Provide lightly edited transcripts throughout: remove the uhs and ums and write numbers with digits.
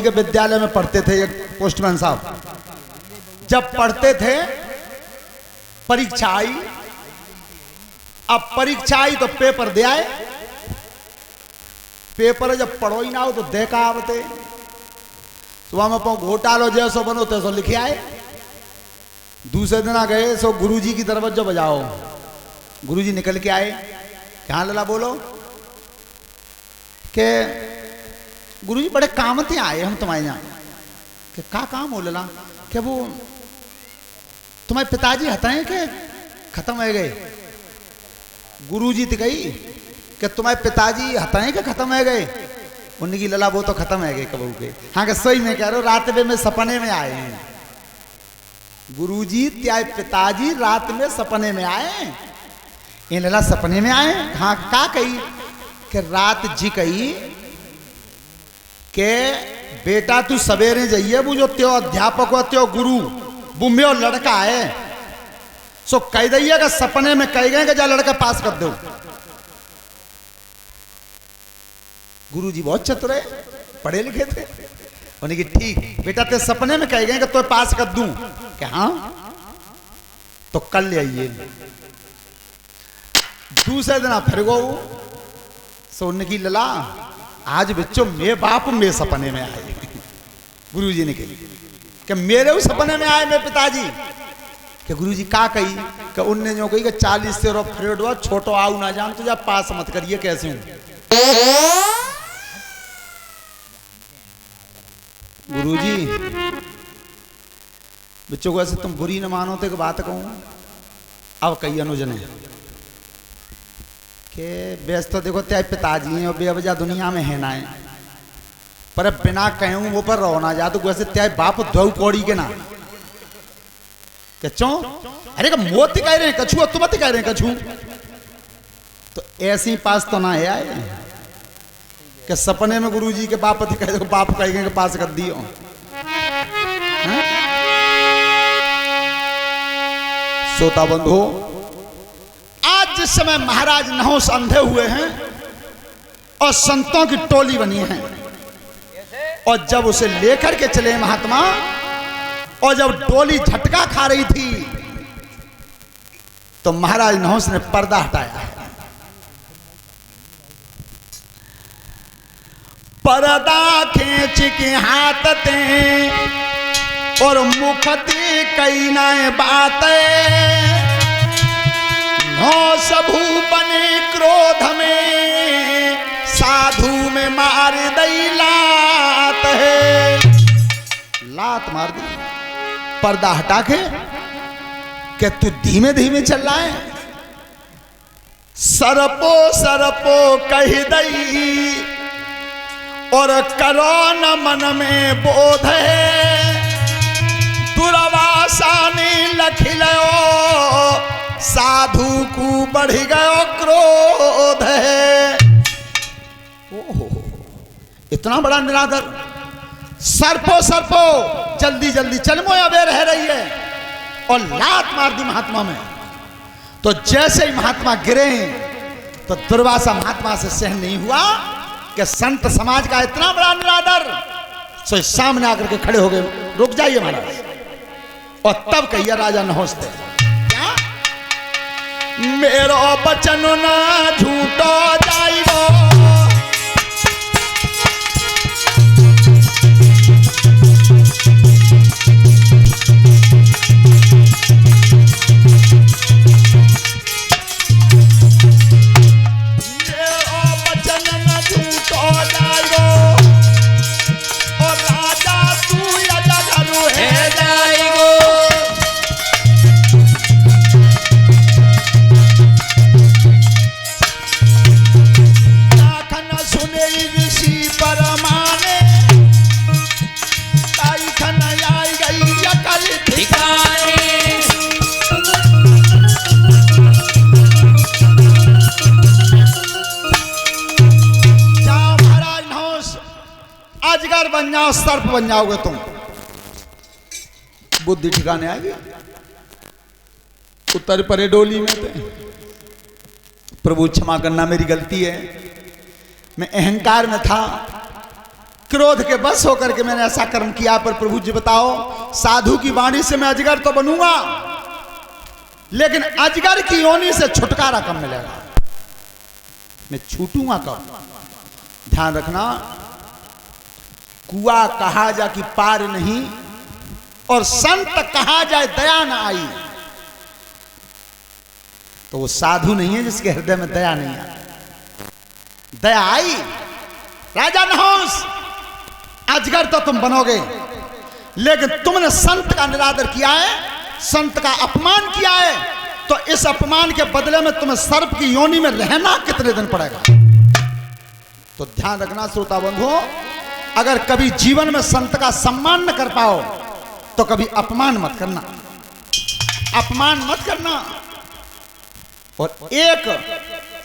के विद्यालय में पढ़ते थे एक पोस्टमैन साहब। जब पढ़ते थे परीक्षा आई, अब परीक्षा आई तो पेपर दे आए। पेपर जब पढ़ो ही ना हो तो देखा आवते तो हम अपो घोटालो जैसो बनो तैसो लिखे आए। दूसरे दिन आ गए सो गुरुजी की दरवाजा बजाओ। गुरुजी निकल के आए, क्या लला बोलो के गुरुजी बड़े काम थे आए हम तुम्हारे यहाँ कि का काम हो लला कि वो तुम्हारे पिताजी हटाए के खत्म हो गए। गुरुजी तो गई कि तुम्हारे पिताजी हटाए के खत्म हो गए। उनकी लला वो तो खत्म है गए कबू के। हाँ के सही में कह रहे हो, रात में सपने में आए हैं। गुरुजी त्याय पिताजी रात में सपने में आए। इन लला सपने में आए। हाँ का कही कि रात जी कही के बेटा तू सवेरे जाइए, वो जो त्यो अध्यापक हो त्यो गुरु वो मेरो लड़का है, सो कह दिएगा सपने में कह गए कि जा लड़का पास कर दो। गुरुजी बहुत चतुर है, पढ़े लिखे थे। उन्हें कि ठीक बेटा ते सपने में कह गए कि तो पास कर दूं क्या? हाँ तो कल ले आइए। दूसरे दिन फिर गो सोने की लला आज बच्चों मेरे बाप मेरे सपने में आए। गुरुजी ने कही कि मेरे उस सपने में आए मेरे पिताजी। कि गुरुजी का कही कि उनने जो कही कि 40 से फ्रेड हुआ छोटो आऊ ना जान तुझा पास मत करिए कैसे हूं। गुरुजी बच्चों को ऐसे तुम बुरी न मानो तो बात कहूं। अब कही अनुजन है कि बेस तो देखो त्याग पिताजी हैं और बेवजह दुनिया में है ना है, पर बिना कहूं वो पर रहो ना जा तो वैसे त्याग बाप दो कौड़ी के ना कि चो अरे का मोत कह रहे हैं कछू तुम मत कह रहे हैं कछू। तो ऐसे ही पास तो ना है आए कि सपने में गुरुजी के बाप कह दो बाप कहेंगे कि पास कर दियो। श्रोता बंधु, आज जिस समय महाराज नहोश अंधे हुए हैं और संतों की टोली बनी है, और जब उसे लेकर के चले महात्मा, और जब टोली झटका खा रही थी तो महाराज नहोश ने पर्दा हटाया। पर्दा खींच के हाथ ते और मुखती कई नए बातें, नहोश भूपने क्रोध में साधु में मार दई लात है। लात मार दी पर्दा हटा के कि तू धीमे धीमे चल रहा है। सरपो सरपो कह दई और करो न मन में बोध है, दुर्वासा ने लखिलो साधु को बढ़ गयो क्रोध है। ओहो इतना बड़ा निरादर। सर्पो सर्पो जल्दी जल्दी चल मोया बे रह रही है, और लात मार दी महात्मा में। तो जैसे ही महात्मा गिरे तो दुर्वासा महात्मा से सहन नहीं हुआ कि संत समाज का इतना बड़ा निरादर। सो सामने आकर के खड़े हो गए, रुक जाइए महाराज। और तब कहिए राजा नहोश थे क्या मेरो बचन ना झूठो जाइबो, बन जाओ सर्प बन जाओगे तुम, बुद्धि ठिकाने आएगी। उतर परे डोली में थे। प्रभु क्षमा करना मेरी गलती है, मैं अहंकार में था, क्रोध के बस होकर के मैंने ऐसा कर्म किया। पर प्रभु जी बताओ, साधु की वाणी से मैं अजगर तो बनूंगा, लेकिन अजगर की योनि से छुटकारा कब मिलेगा? मैं छूटूंगा कब? ध्यान रखना, कुआ कहा जा कि पार नहीं, और संत कहा जाए दया न आई, तो वो साधु नहीं है जिसके हृदय में दया नहीं आई। दया आई, राजा नहुस, अजगर तो तुम बनोगे, लेकिन तुमने संत का निरादर किया है, संत का अपमान किया है, तो इस अपमान के बदले में तुम्हें सर्प की योनि में रहना कितने दिन पड़ेगा? तो ध्यान रखना श्रोता बंधुओं, अगर कभी जीवन में संत का सम्मान न कर पाओ तो कभी अपमान मत करना, अपमान मत करना। और एक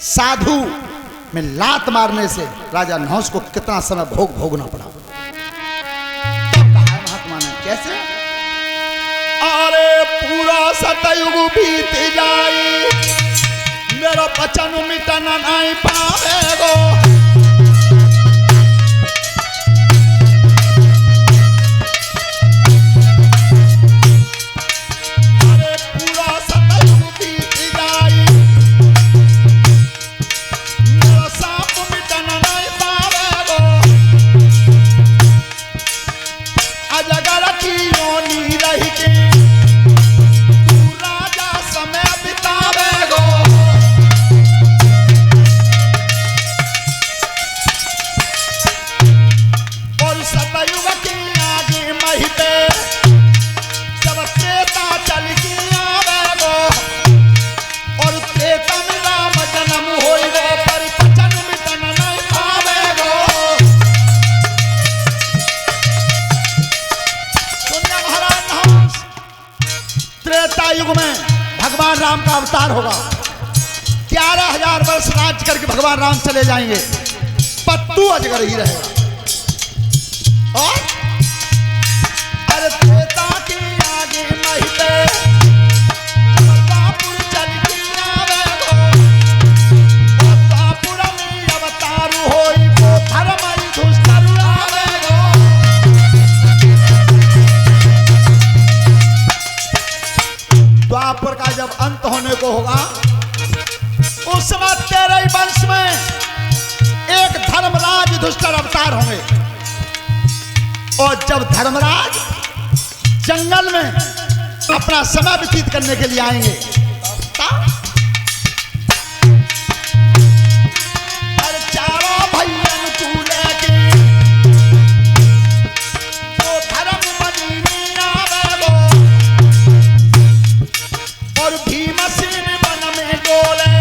साधु में लात मारने से राजा नहुस को कितना समय भोगना पड़ा। महात्मा ने कैसे? अरे पूरा सतयुग बीत जाए, मेरा बचन मिटना नहीं पावेगो। भगवान राम का अवतार होगा, 11,000 वर्ष राज्य करके भगवान राम चले जाएंगे, पत्तू अजगर ही रहेगा। और अरे त्रेता की आगे महिते बदलापुर चल के आवेगो, बदलापुर में अवतार होई वो धर्मई दुष्टर आवेगो। द्वापर का जब अंत होने को होगा, उस समय तेरे वंश में एक धर्मराज युधिष्ठिर अवतार होंगे, और जब धर्मराज जंगल में अपना समय व्यतीत करने के लिए आएंगे, अरे चारों भैया कूले के तो धर्म मनी आवेगो, और भीमसेन वन में डोले,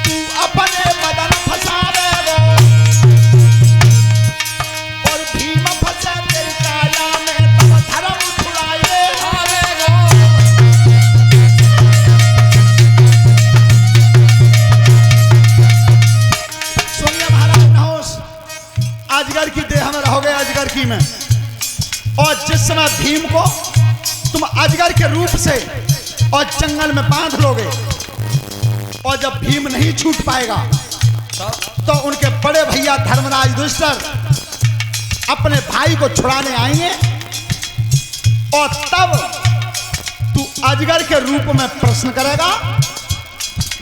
तू अपने बदन फंसावेगो, और भीम फंसे तेरी काया में, तब धर्म छुड़ाए आवेगो। सुनिए महाराज नहुस, अजगर की देह में रहोगे, अजगर की में, और जिस समय भीम को तुम अजगर के रूप से और जंगल में बांध लोगे, और जब भीम नहीं छूट पाएगा तो उनके बड़े भैया धर्मराज युधिष्ठिर अपने भाई को छुड़ाने आएंगे, और तब तू अजगर के रूप में प्रश्न करेगा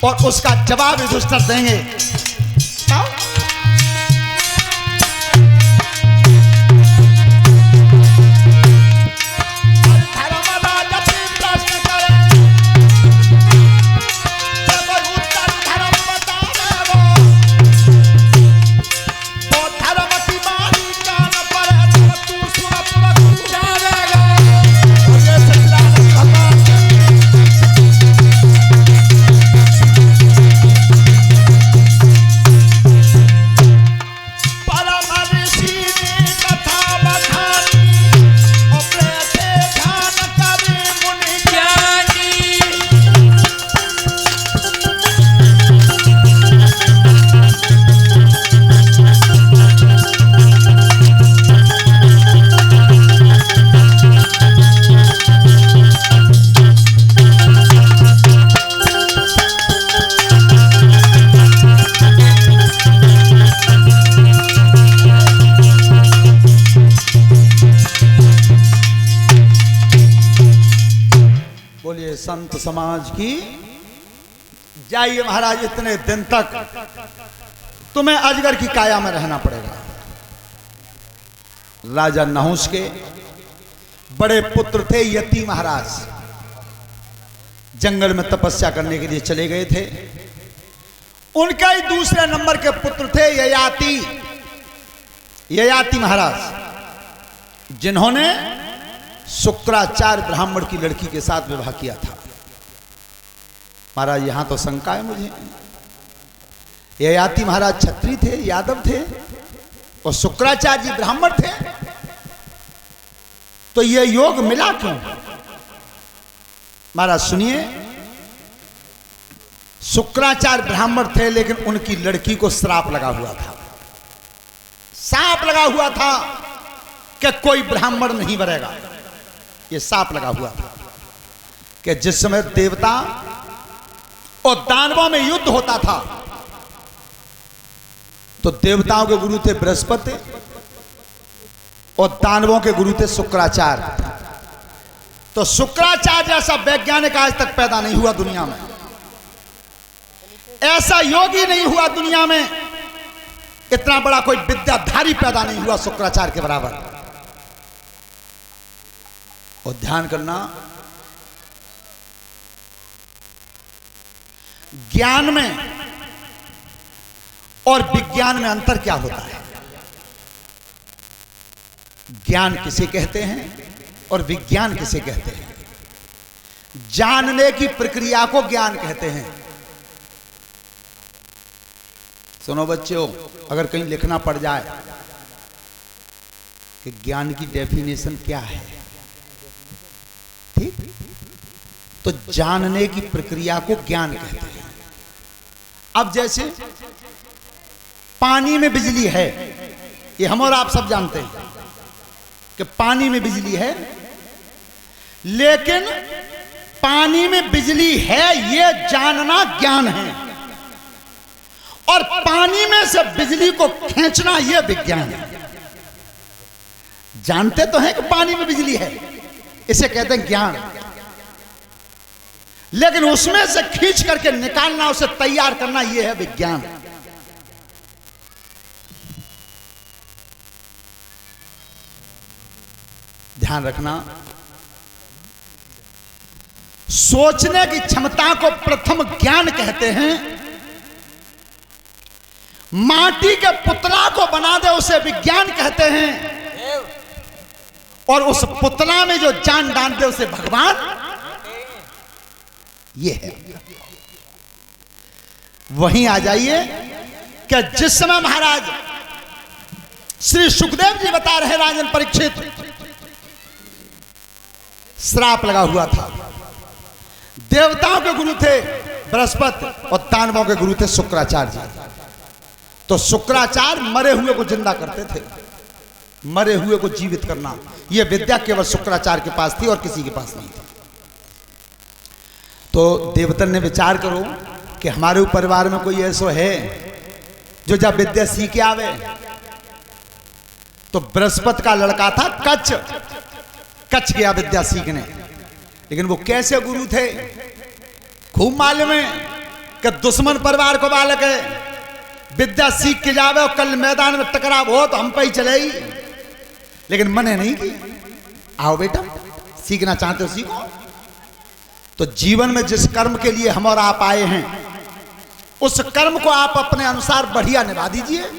और उसका जवाब युधिष्ठिर देंगे। संत समाज की। जाइए महाराज, इतने दिन तक तुम्हें अजगर की काया में रहना पड़ेगा। राजा नहुष के बड़े पुत्र थे यति महाराज, जंगल में तपस्या करने के लिए चले गए थे। उनका ही दूसरे नंबर के पुत्र थे ययाति महाराज, जिन्होंने शुक्राचार्य ब्राह्मण की लड़की के साथ विवाह किया था। महाराज यहां तो शंका है मुझे, ययाति महाराज क्षत्रिय थे, यादव थे, और शुक्राचार्य जी ब्राह्मण थे, तो यह योग मिला क्यों? महाराज सुनिए, शुक्राचार्य ब्राह्मण थे, लेकिन उनकी लड़की को श्राप लगा हुआ था। सांप लगा हुआ था कि कोई ब्राह्मण नहीं बनेगा। यह सांप लगा हुआ था कि जिस समय देवता और दानवों में युद्ध होता था, तो देवताओं के गुरु थे बृहस्पति और दानवों के गुरु थे शुक्राचार्य। तो शुक्राचार्य जैसा वैज्ञानिक आज तक पैदा नहीं हुआ दुनिया में, ऐसा योगी नहीं हुआ दुनिया में, इतना बड़ा कोई विद्याधारी पैदा नहीं हुआ शुक्राचार्य के बराबर। और ध्यान करना, ज्ञान में और विज्ञान में अंतर क्या होता है? ज्ञान किसे कहते हैं और विज्ञान किसे कहते हैं? जानने की प्रक्रिया को ज्ञान कहते हैं। सुनो बच्चों, अगर कहीं लिखना पड़ जाए कि ज्ञान की डेफिनेशन क्या है, ठीक, तो जानने की प्रक्रिया को ज्ञान कहते हैं। अब जैसे पानी में बिजली है, ये हम और आप सब जानते हैं कि पानी में बिजली है, लेकिन पानी में बिजली है ये जानना ज्ञान है, और पानी में से बिजली को खींचना यह विज्ञान है। जानते तो हैं कि पानी में बिजली है, इसे कहते हैं ज्ञान, लेकिन उसमें से खींच करके निकालना, उसे तैयार करना, यह है विज्ञान। ध्यान रखना, सोचने की क्षमता को प्रथम ज्ञान कहते हैं। माटी के पुतला को बना दे उसे विज्ञान कहते हैं, और उस पुतला में जो जान डाल दे उसे भगवान, ये है। वहीं आ जाइए कि जिस समय महाराज श्री सुखदेव जी बता रहे राजन परीक्षित, श्राप लगा हुआ था। देवताओं के गुरु थे बृहस्पति और दानवों के गुरु थे शुक्राचार्य जी। तो शुक्राचार्य मरे हुए को जिंदा करते थे, मरे हुए को जीवित करना, यह विद्या केवल शुक्राचार्य के पास थी और किसी के पास नहीं थी। तो देवतन ने विचार करो कि हमारे परिवार में कोई ऐसा है जो जब विद्या सीख के आवे। तो बृहस्पति का लड़का था कच्छ गया विद्या सीखने, लेकिन वो कैसे गुरु थे खूब मालूम है कि दुश्मन परिवार को बालक है, विद्या सीख के जावे और कल मैदान में टकराव हो तो हम पे ही चले ही, लेकिन मने नहीं की, आओ बेटा सीखना चाहते हो सीखो। तो जीवन में जिस कर्म के लिए हम और आप आए हैं, उस कर्म को आप अपने अनुसार बढ़िया निभा दीजिए।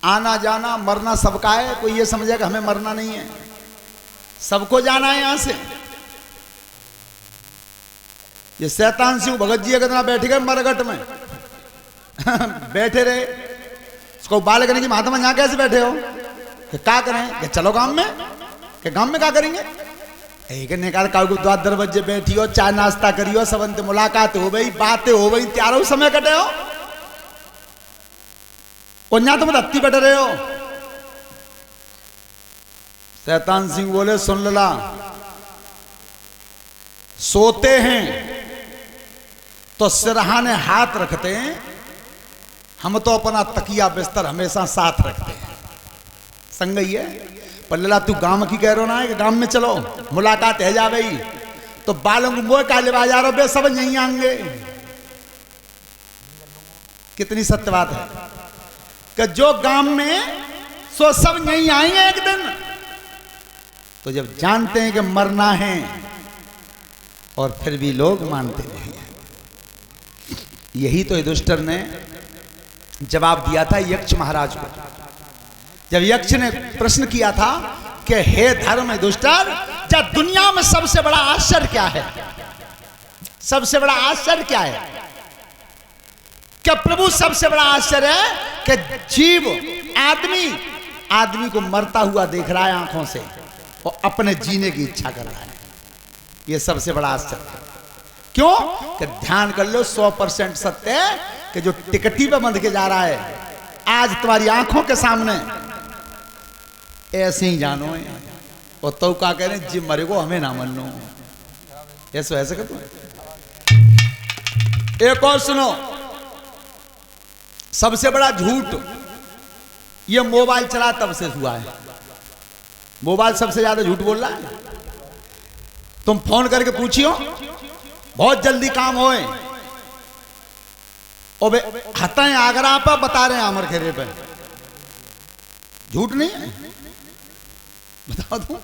आना जाना मरना सबका है, कोई ये समझेगा हमें मरना नहीं है, सबको जाना है यहां से। ये शैतान सिंह भगत जी कितना बैठ गए मरघट में बैठे रहे, उसको बाल करने की महात्मा यहां कैसे बैठे हो कि क्या करें, कि चलो गांव में, कि गांव में क्या करेंगे, एक निकाल का द्वार दरवाजे बैठियो, चाय नाश्ता करियो, सबंत मुलाकात हो गई, बातें हो गई, त्यारो समय कटे हो, और यहां तुम रत्ती बैठे रहे हो। शैतान सिंह बोले सुन लला, सोते हैं तो सिरहाने हाथ रखते हैं, हम तो अपना तकिया बिस्तर हमेशा साथ रखते हैं। संग ही है पर लला, तू गांव की कह रहा ना है कि गांव में चलो मुलाकात है जा गई, तो बालों को मोह का लिबा जा रहा बे सब यहीं आएंगे। कितनी सत्य बात है कि जो गांव में सो सब यहीं आएंगे एक दिन। तो जब जानते हैं कि मरना है और फिर भी लोग मानते नहीं हैं। यही तो युधिष्ठिर ने जवाब दिया था यक्ष महाराज को। जब यक्ष ने प्रश्न किया था कि हे धर्म युधिष्ठिर, जब दुनिया में सबसे बड़ा आश्चर्य क्या है, सबसे बड़ा आश्चर्य क्या है? क्या प्रभु सबसे बड़ा आश्चर्य है कि जीव आदमी को मरता हुआ देख रहा है आंखों से और अपने जीने की इच्छा कर रहा है। यह सबसे बड़ा आश्चर्य है। क्यों? कि ध्यान कर लो 100% सत्य है कि जो टिकटी पे बंध के जा रहा है आज तुम्हारी आंखों के सामने, ऐसे ही जानो है। और तो क्या कह रहे जी मरे को हमें ना मन लो, ऐसे कर दो। एक और सुनो, सबसे बड़ा झूठ ये मोबाइल चला तब से हुआ है। मोबाइल सबसे ज्यादा झूठ बोल रहा है। तुम फोन करके पूछियो बहुत जल्दी काम होए और हताएं आगरा पर बता रहे हैं अमर खेरे पे, झूठ नहीं है, बता दो।